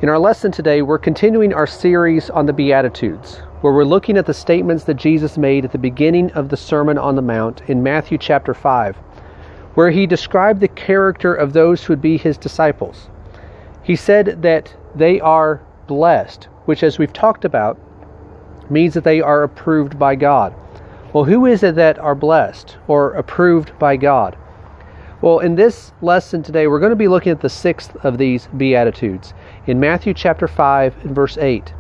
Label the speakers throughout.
Speaker 1: In our lesson today, we're continuing our series on the Beatitudes, where we're looking at the statements that Jesus made at the beginning of the Sermon on the Mount in Matthew chapter 5, where he described the character of those who would be his disciples. He said that they are blessed, which, as we've talked about, means that they are approved by God. Well, who is it that are blessed or approved by God? Well, in this lesson today, we're going to be looking at the sixth of these Beatitudes in Matthew chapter 5 and verse 8.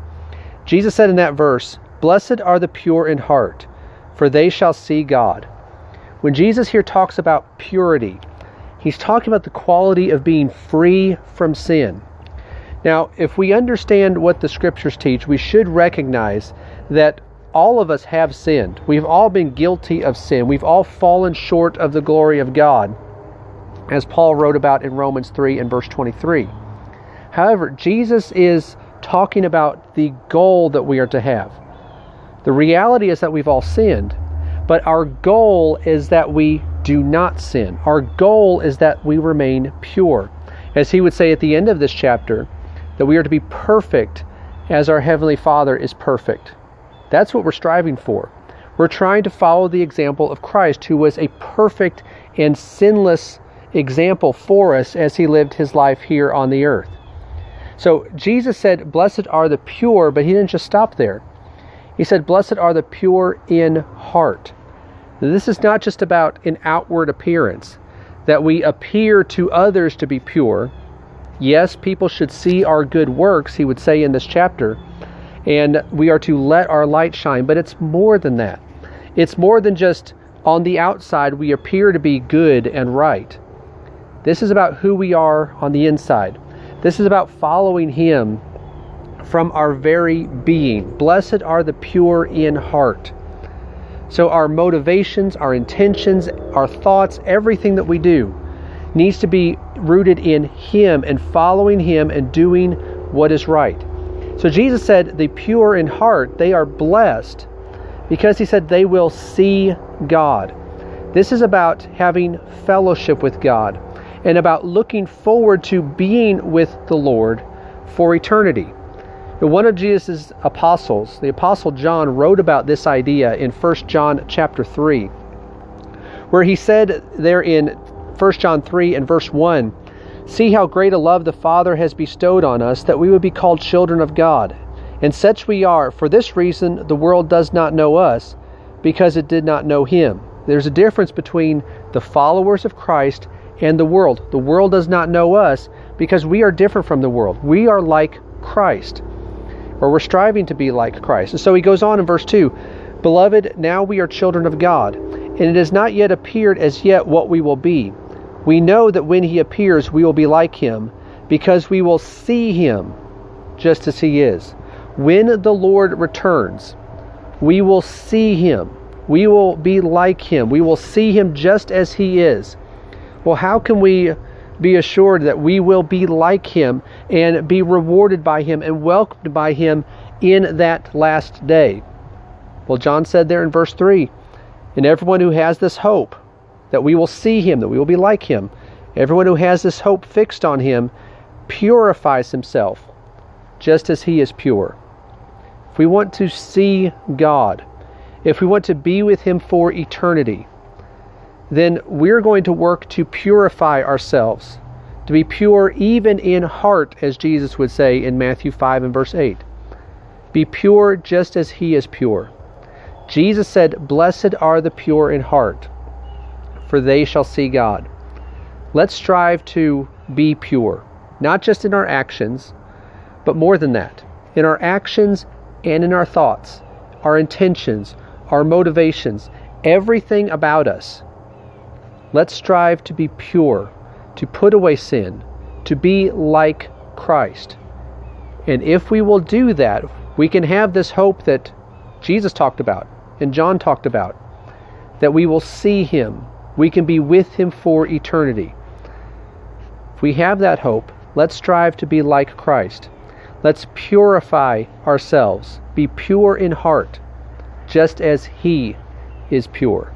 Speaker 1: Jesus said in that verse, "Blessed are the pure in heart, for they shall see God." When Jesus here talks about purity, he's talking about the quality of being free from sin. Now, if we understand what the scriptures teach, we should recognize that all of us have sinned. We've all been guilty of sin. We've all fallen short of the glory of God, as Paul wrote about in Romans 3 and verse 23. However, Jesus is talking about the goal that we are to have. The reality is that we've all sinned, but our goal is that we do not sin. Our goal is that we remain pure. As he would say at the end of this chapter, that we are to be perfect as our Heavenly Father is perfect. That's what we're striving for. We're trying to follow the example of Christ, who was a perfect and sinless example for us as he lived his life here on the earth. So Jesus said, "Blessed are the pure," but he didn't just stop there. He said, "Blessed are the pure in heart." Now, this is not just about an outward appearance, that we appear to others to be pure. Yes, people should see our good works, he would say in this chapter, and we are to let our light shine, but it's more than that. It's more than just on the outside we appear to be good and right. This is about who we are on the inside. This is about following him from our very being. Blessed are the pure in heart. So our motivations, our intentions, our thoughts, everything that we do needs to be rooted in him and following him and doing what is right. So Jesus said the pure in heart, they are blessed because he said they will see God. This is about having fellowship with God and about looking forward to being with the Lord for eternity. One of Jesus' apostles, the Apostle John, wrote about this idea in 1 John chapter 3, where he said there in 1 John 3 and verse 1, "See how great a love the Father has bestowed on us, that we would be called children of God. And such we are. For this reason the world does not know us, because it did not know him." There's a difference between the followers of Christ and the world. The world does not know us because we are different from the world. We are like Christ, or we're striving to be like Christ. And so he goes on in verse 2, "Beloved, now we are children of God, and it has not yet appeared as yet what we will be. We know that when he appears, we will be like him, because we will see him just as he is." When the Lord returns, we will see him. We will be like him. We will see him just as he is. Well, how can we be assured that we will be like him and be rewarded by him and welcomed by him in that last day? Well, John said there in verse 3, "And everyone who has this hope, that we will see him, that we will be like him, everyone who has this hope fixed on him purifies himself, just as he is pure." If we want to see God, if we want to be with him for eternity, then we're going to work to purify ourselves, to be pure even in heart, as Jesus would say in Matthew 5 and verse 8. Be pure just as he is pure. Jesus said, "Blessed are the pure in heart, for they shall see God." Let's strive to be pure, not just in our actions, but more than that, in our actions and in our thoughts, our intentions, our motivations, everything about us. Let's strive to be pure, to put away sin, to be like Christ. And if we will do that, we can have this hope that Jesus talked about and John talked about, that we will see him. We can be with him for eternity. If we have that hope, let's strive to be like Christ. Let's purify ourselves, be pure in heart, just as he is pure.